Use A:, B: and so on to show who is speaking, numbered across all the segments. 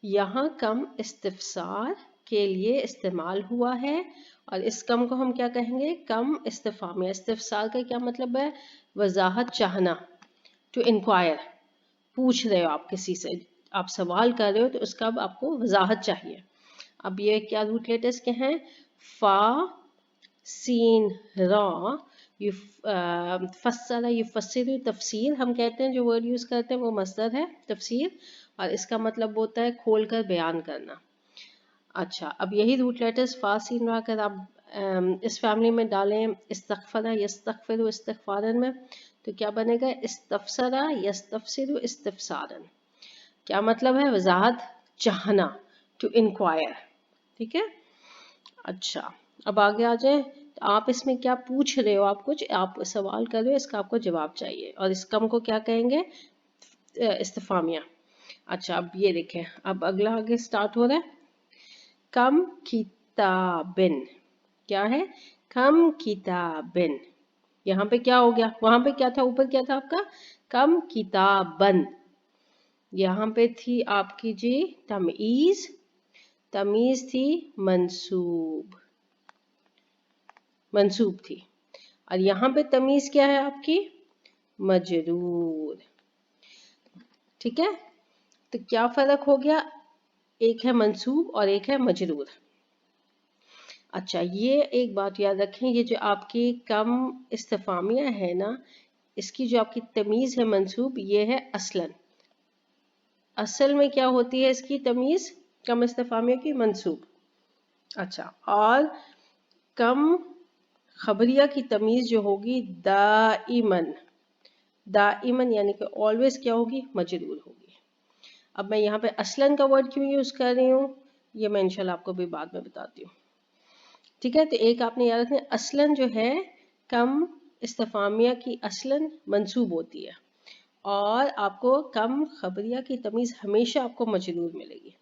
A: यहाँ कम इस्तिफसार के लिए इस्तेमाल हुआ है, और इस कम को हम क्या कहेंगे? कम इस्तिफामिया। इस्तिफसार का क्या मतलब है? वजाहत चाहना, टू इंक्वायर, पूछ रहे हो आप किसी से, आप सवाल कर रहे हो तो उसका अब आपको वजाहत चाहिए। अब ये क्या रूट लेटर्स के हैं? फा, सीन, रा, फस्सरा, युफस्सिरु, तफसीर हम कहते हैं, जो वर्ड यूज करते हैं वो मस्दर है तफसीर, और इसका मतलब होता है खोल कर बयान करना। अच्छा, अब यही रूट लेटर्स फा, सीन, रा अगर आप इस फैमिली में डालें, इस्तगफरा, यस्तगफिरु, इस्तिगफारन में, तो क्या बनेगा? इस्तफसरा, यस्तफसिरु, इस्तिफसारन। क्या मतलब है? वजाहत चाहना, टू इंक्वायर। ठीक है। अच्छा, अब आगे आ जाए। तो आप इसमें क्या पूछ रहे हो? आप कुछ आप सवाल कर रहे हो, इसका आपको जवाब चाहिए, और इस कम को क्या कहेंगे? इस्तिफामिया। अच्छा, अब ये देखें, अब अगला आगे स्टार्ट हो रहा है। कम किताबिन, क्या है? कम किताबिन। यहाँ पे क्या हो गया? वहां पे क्या था? ऊपर क्या था आपका? कम किताबन। यहाँ पे थी आपकी जी तमीज, तमीज थी मंसूब, मंसूब थी, और यहाँ पे तमीज क्या है आपकी? मजरूर। ठीक है, तो क्या फर्क हो गया? एक है मंसूब और एक है मजरूर। अच्छा, ये एक बात याद रखें, ये जो आपकी कम इस्तिफामिया है ना, इसकी जो आपकी तमीज है मंसूब, ये है असलन। असल में क्या होती है इसकी तमीज? कम इस्तिफामिया की मंसूब। अच्छा, और कम खबरिया की तमीज जो होगी दाइमन, दाइमन यानी कि ऑलवेज क्या होगी? मजरूर होगी। अब मैं यहाँ पे असलन का वर्ड क्यों यूज कर रही हूँ, ये मैं इंशाल्लाह आपको भी बाद में बताती हूँ। ठीक है, तो एक आपने याद रखना, असलन जो है कम इस्तिफामिया की असलन मंसूब होती है, और आपको कम खबरिया की तमीज हमेशा आपको मजरूर मिलेगी।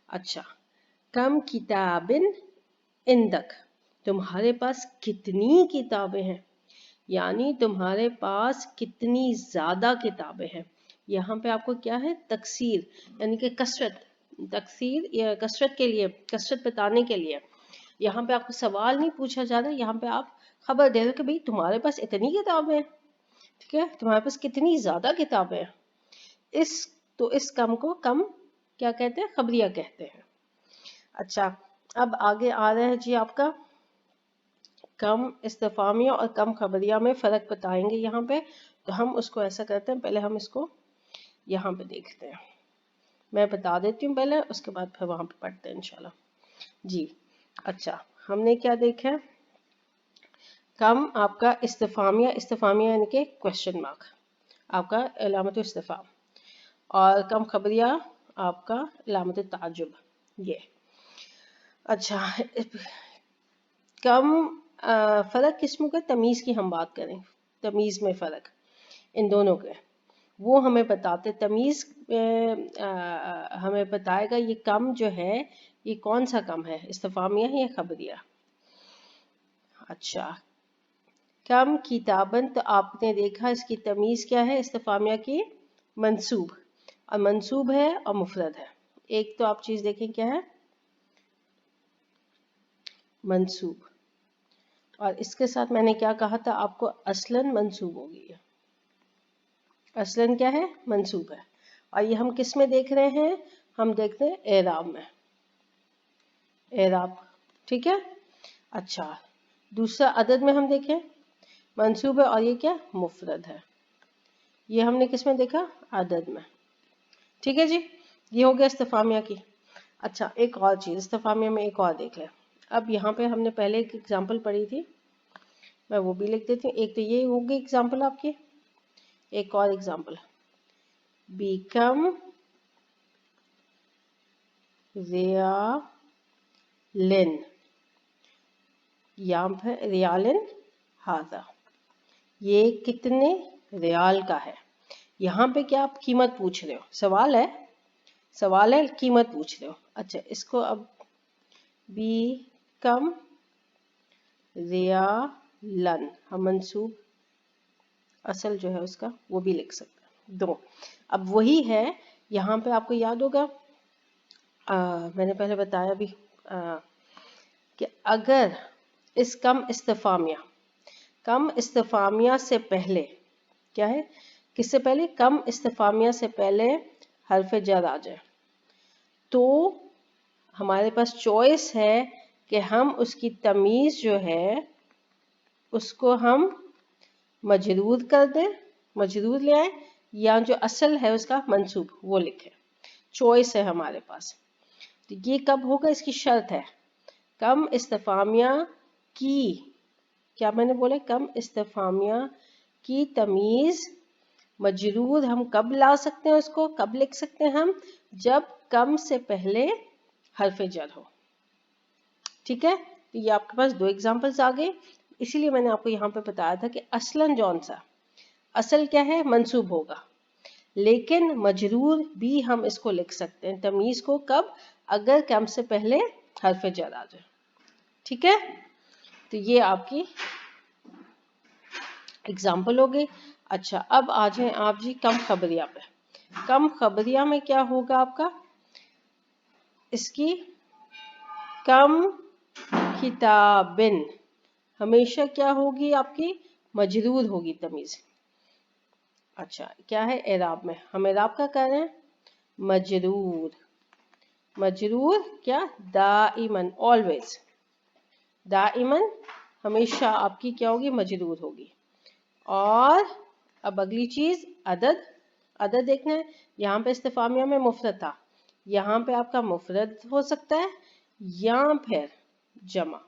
A: अच्छा, कम किताबिन इंदक, तुम्हारे पास कितनी किताबें हैं, यानी तुम्हारे पास कितनी ज्यादा किताबें हैं। यहाँ पे आपको क्या है? तकसीर, यानी कि कसरत, तकसीर या कसरत के लिए, कसरत बताने के लिए। यहाँ पे आपको सवाल नहीं पूछा जा रहा, यहाँ पे आप खबर दे रहे हो कि भाई तुम्हारे पास इतनी किताबें हैं। ठीक है, तुम्हारे पास कितनी ज्यादा किताबें हैं। इस तो इस कम को कम क्या कहते हैं? खबरिया कहते हैं। अच्छा, अब आगे आ रहा है जी आपका कम इस्तिफामिया और कम खबरिया में फ़र्क बताएंगे यहाँ पे। तो हम उसको ऐसा करते हैं, पहले हम इसको यहाँ पे देखते हैं, मैं बता देती हूँ पहले, उसके बाद फिर वहाँ पे पढ़ते हैं इंशाल्लाह जी। अच्छा, हमने क्या देखा? कम आपका इस्तिफामिया, इस्तिफामिया यानी कि क्वेश्चन मार्क, आपका अलामत इस्तिफाम, और कम खबरिया आपका अलामत ताजुब, ये। अच्छा, कम फ़र्क किस्मों का, तमीज़ की हम बात करें, तमीज़ में फ़र्क इन दोनों के, वो हमें बताते, तमीज़ हमें बताएगा ये कम जो है ये कौन सा कम है, इस्तिफामिया है या खबरिया। अच्छा, कम किताबन, तो आपने देखा इसकी तमीज़ क्या है? इस्तिफामिया की मंसूब, और मंसूब है और मुफरद है। एक तो आप चीज़ देखें क्या है? मंसूब, और इसके साथ मैंने क्या कहा था आपको? असलन मंसूब होगी है। असलन क्या है? मंसूब है। और ये हम किस में देख रहे हैं? हम देखते हैं एराब में, एराब। ठीक है। अच्छा, दूसरा अदद में हम देखें, मंसूब है और ये क्या? मुफरद है। ये हमने किस में देखा? अदद में। ठीक है जी, ये हो गया इस्तिफामिया की। अच्छा, एक और चीज़ इस्तिफामिया में एक और देख लें। अब यहाँ पे हमने पहले एक एग्जाम्पल पढ़ी थी, मैं वो भी लिख देती हूँ। एक तो ये होगी एग्जाम्पल आपकी, एक और एग्जाम्पल, become रियालिन, यहाँ पे रियालिन हाजा, ये कितने रियाल का है। यहाँ पे क्या आप कीमत पूछ रहे हो? सवाल है, सवाल है, कीमत पूछ रहे हो। अच्छा, इसको अब become रियालन हम मंसूब असल जो है उसका वो भी लिख सकते हैं, दो। अब वही है, यहाँ पे आपको याद होगा मैंने पहले बताया भी कि अगर इस कम इस्तिफामिया से पहले क्या है, किससे पहले, कम इस्तिफामिया से पहले हर्फ जर आ जाए तो हमारे पास चॉइस है कि हम उसकी तमीज जो है उसको हम मजरूर कर दें, मजरूर ले आए, या जो असल है उसका मंसूब वो लिखें। चॉइस है हमारे पास। तो ये कब होगा, इसकी शर्त है कम इस्तिफामिया की, क्या मैंने बोला, कम इस्तिफामिया की तमीज मजरूर हम कब ला सकते हैं, उसको कब लिख सकते हैं हम, जब कम से पहले हर्फ जर हो। ठीक है, तो ये आपके पास 2 एग्जांपल्स आ गए। इसीलिए मैंने आपको यहाँ पे बताया था कि असलन जौन सा, असल क्या है, मंसूब होगा, लेकिन मजरूर भी हम इसको लिख सकते हैं तमीज को, कब, अगर कम से पहले हर्फ जर आ जाए। ठीक है, तो ये आपकी एग्जाम्पल हो गई। अच्छा, अब आ जाए आप जी कम खबरिया पे। कम खबरिया में क्या होगा आपका, इसकी कम किताबिन हमेशा क्या होगी आपकी, मजरूर होगी तमीज। अच्छा, क्या है एराब में, हम एराब का कर रहे हैं मजरूर, मजरूर क्या, दाइमन, ऑलवेज, दाइमन हमेशा आपकी क्या होगी, मजरूर होगी। और अब अगली चीज अदद, अदद देखना है। यहाँ पे इस्तिफामिया में मुफरद था, यहाँ पे आपका मुफरद हो सकता है या फिर जमा।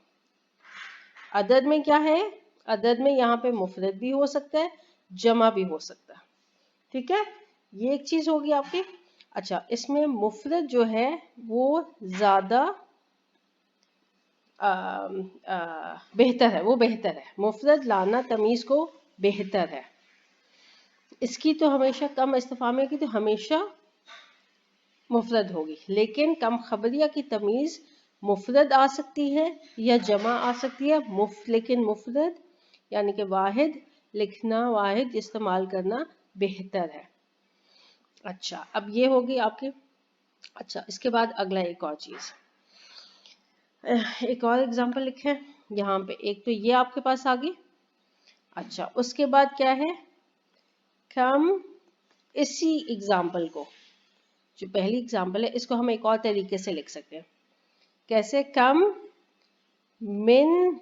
A: अदद में क्या है, अदद में यहाँ पे मुफरद भी हो सकता है, जमा भी हो सकता है। ठीक है, ये एक चीज होगी आपकी। अच्छा, इसमें मुफरद जो है वो ज्यादा बेहतर है, वो बेहतर है, मुफरद लाना तमीज को बेहतर है। इसकी तो हमेशा कम इस्तिफामिया की तो हमेशा मुफरद होगी, लेकिन कम खबरिया की तमीज मुफरद आ सकती है या जमा आ सकती है, लेकिन मुफरद यानी कि वाहिद लिखना, वाहिद इस्तेमाल करना बेहतर है। अच्छा, अब ये होगी आपकी। अच्छा, इसके बाद अगला एक और चीज, एक और एग्जांपल लिखे यहाँ पे। एक तो ये आपके पास आ गई। अच्छा, उसके बाद क्या है, हम इसी एग्जाम्पल को, जो पहली एग्जाम्पल है, इसको हम एक और तरीके से लिख सकते हैं। कैसे, कम मिन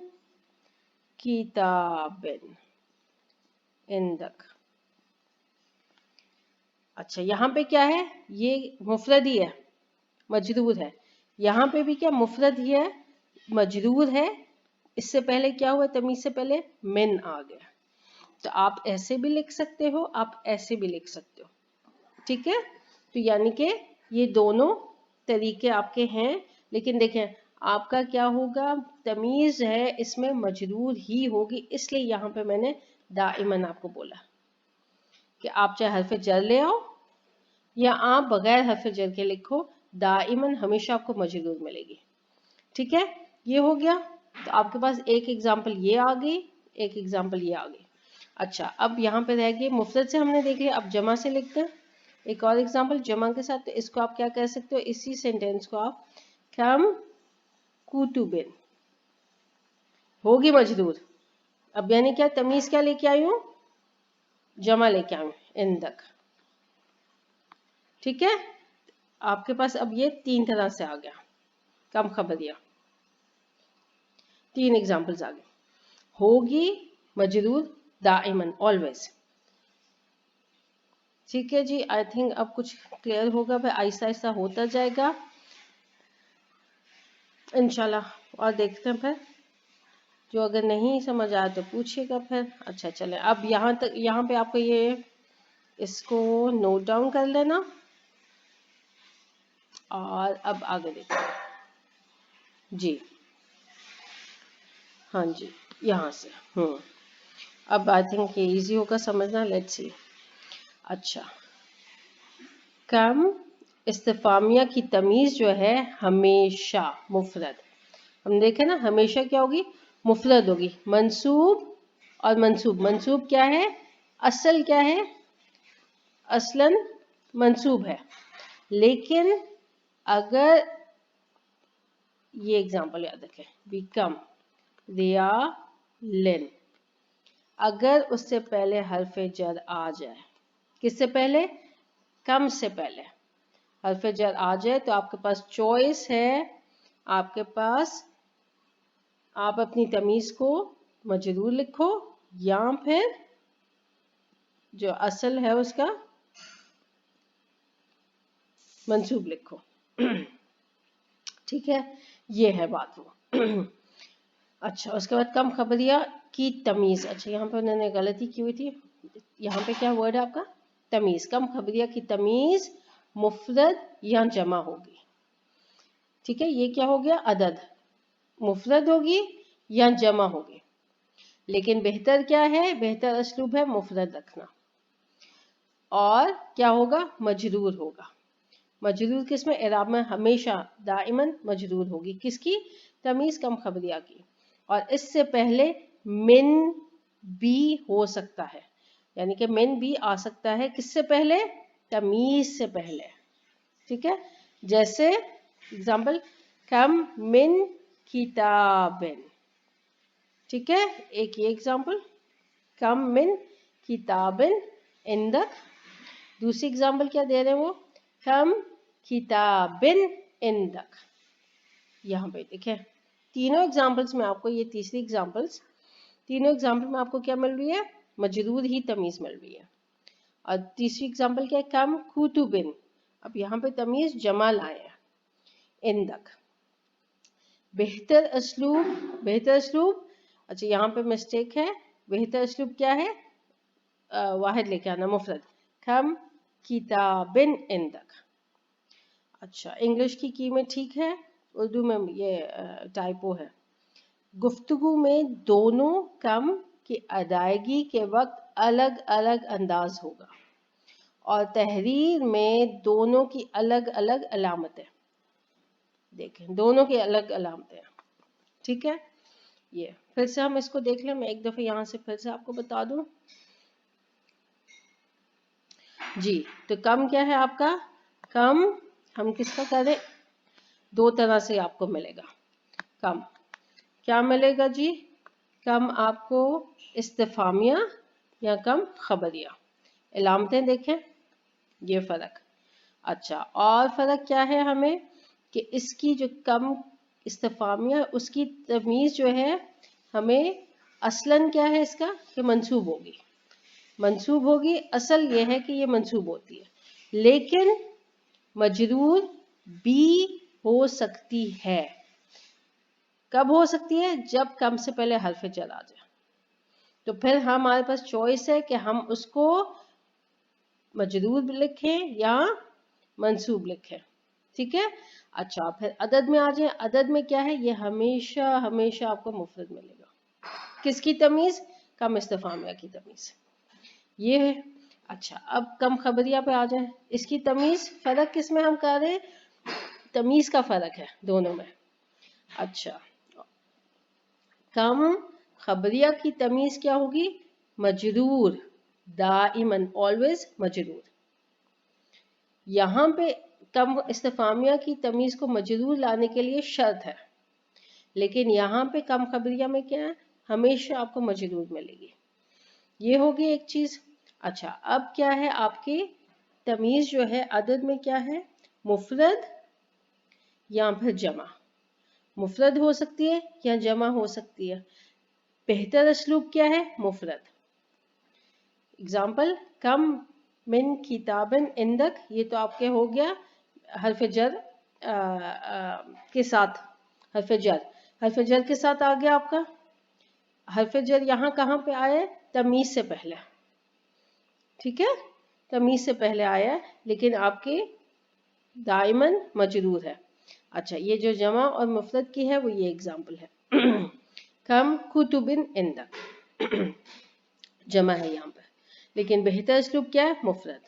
A: किताबिन इंदक। अच्छा, यहाँ पे क्या है, ये मुफरद ही है, मजरूर है। यहाँ पे भी क्या मुफरद ही है, मजरूर है। इससे पहले क्या हुआ, तमीज से पहले मिन आ गया। तो आप ऐसे भी लिख सकते हो, आप ऐसे भी लिख सकते हो। ठीक है, तो यानी कि ये दोनों तरीके आपके हैं, लेकिन देखें आपका क्या होगा, तमीज है इसमें मजरूर ही होगी। इसलिए यहाँ पे मैंने दाइमन आपको बोला कि आप चाहे हर्फ जर ले आओ या आप बगैर हर्फ जर के लिखो, दाइमन हमेशा आपको मजरूर मिलेगी। ठीक है, ये हो गया। तो आपके पास एक एग्जाम्पल ये आ गई, एक एग्जाम्पल ये आ गई। अच्छा, अब यहाँ पे रह गई मुफरद से हमने देख लिया, अब जमा से लिखते हैं एक और एग्जाम्पल जमा के साथ। तो इसको आप क्या कह सकते हो, इसी सेंटेंस को आप कम कुतुबिन होगी मजरूर। अब यानी क्या, तमीज क्या लेके आई हूं, जमा लेके आई हूं, इंदक। ठीक है, आपके पास अब ये 3 तरह से आ गया कम खबरिया, 3 एग्जाम्पल्स आ गए, होगी मजरूर दाइमन ऑलवेज। ठीक है जी, आई थिंक अब कुछ क्लियर होगा, भाई आहिस्ता आहिस्ता होता जाएगा इंशाल्लाह। और देखते हैं फिर, जो अगर नहीं समझ आया तो पूछिएगा फिर। अच्छा चले, अब यहाँ तक, यहाँ पे आपको ये इसको नोट डाउन कर लेना और अब आगे देखते हैं जी। हाँ जी, यहाँ से अब आई थिंक ये इजी होगा समझना, लेट्स सी। अच्छा, कम इस्तिफामिया की तमीज जो है हमेशा मुफरद, हम देखें ना, हमेशा क्या होगी, मुफरद होगी। मंसूब और मंसूब, मंसूब क्या है, असल क्या है, असलन मंसूब है, लेकिन अगर ये एग्जाम्पल याद रखें, बिकम, रियालिन, अगर उससे पहले हर्फ जर आ जाए, किससे पहले? कम से पहले हर्फ जर आ जाए तो आपके पास चॉइस है, आपके पास आप अपनी तमीज को मजरूर लिखो या फिर जो असल है उसका मंसूब लिखो। ठीक है, ये है बात वो। अच्छा, उसके बाद कम खबरिया की तमीज। अच्छा, यहाँ पे उन्होंने गलती की हुई थी, यहाँ पे क्या वर्ड है आपका? तमीज। कम खबरिया की तमीज मुफरद या जमा होगी। ठीक है, ये क्या हो गया? अदद, मुफरद होगी या जमा होगी। लेकिन बेहतर क्या है? बेहतर असलूब है मुफरद रखना। और क्या होगा? मजरूर होगा। मजरूर किसमें? इराब में हमेशा दाइमन मजरूर होगी। किसकी? तमीज कम खबरिया की। और इससे पहले मिन भी हो सकता है, यानी कि मिन भी आ सकता है। किससे पहले? तमीज से पहले। ठीक है, जैसे एग्जाम्पल, कम मिन किताबिन। ठीक है, एक ये एग्जाम्पल, कम मिन किताबिन इंदक। दूसरी एग्जाम्पल क्या दे रहे हैं वो? कम किताबिन इंदक। यहाँ पे देखें, तीनों एग्जाम्पल्स में आपको, ये तीसरी एग्जाम्पल्स, तीनों एग्जाम्पल में आपको क्या मिल रही है? मजरूर ही तमीज मिल रही है। और तीसरी एग्जाम्पल क्या है? कम कुतुबिन। अब यहाँ पे तमीज जमा लाए हैं, इंदक। बेहतर असलूब, बेहतर असलूब, अच्छा यहाँ पे मिस्टेक है। बेहतर असलूब क्या है? वाहिद लेके आना, मुफरद। कम किताबिन इंदक। अच्छा, इंग्लिश की में ठीक है, उर्दू में ये टाइपो है। गुफ्तगू में दोनों कम की अदायगी के वक्त अलग अलग अंदाज होगा और तहरीर में दोनों की अलग अलग अलामतें। देखें, दोनों की अलग अलामतें। ठीक है, ये फिर से हम इसको देख लें। मैं एक दफे यहाँ से फिर से आपको बता दूं जी। तो कम क्या है आपका? कम हम किसका करें? दो तरह से आपको मिलेगा कम। क्या मिलेगा जी? कम आपको इस्तिफामिया या कम खबरिया। इलामतें देखें, ये फर्क। अच्छा, और फर्क क्या है हमें कि इसकी जो कम इस्तिफामिया, उसकी तमीज जो है हमें असलन क्या है इसका? कि मंसूब होगी, मंसूब होगी। असल ये है कि ये मंसूब होती है, लेकिन मजरूर भी हो सकती है। कब हो सकती है? जब कम से पहले हर्फ जर आ जाए। तो फिर हमारे पास चॉइस है कि हम उसको मजरूर लिखें या मंसूब लिखें। ठीक है, अच्छा फिर अदद में आ जाए। अदद में क्या है? ये हमेशा हमेशा आपको मुफरद मिलेगा। किसकी तमीज? कम इस्तिफामिया की तमीज, ये है। अच्छा, अब कम खबरिया पे आ जाए। इसकी तमीज, फर्क किस में हम कर रहे हैं? तमीज का फर्क है दोनों में। अच्छा, कम खबरिया की तमीज क्या होगी? मजरूर, दाइमन, ऑलवेज मजरूर। यहाँ पे कम इस्तिफामिया की तमीज को मजरूर लाने के लिए शर्त है, लेकिन यहाँ पे कम खबरिया में क्या है? हमेशा आपको मजरूर मिलेगी। ये होगी एक चीज। अच्छा, अब क्या है आपकी तमीज जो है अदद में क्या है? मुफरद या फिर जमा। मुफरद हो सकती है या जमा हो सकती है। बेहतर असलूब क्या है? मुफरद। एग्जाम्पल, कम मिन किताबिन इंदक, ये तो आपके हो गया हर्फ जर के साथ। हर्फ जर, हर्फ जर के साथ आ गया आपका। हर्फ जर यहाँ कहाँ पे आया? तमीज से पहले। ठीक है, तमीज से पहले आया है, लेकिन आपके दाइमन मजरूर है। अच्छा, ये जो जमा और मुफरद की है वो ये एग्जाम्पल है। कम कुतुबिन इंदक, जमा है यहाँ पर, लेकिन बेहतर असलूब क्या है? मुफरद।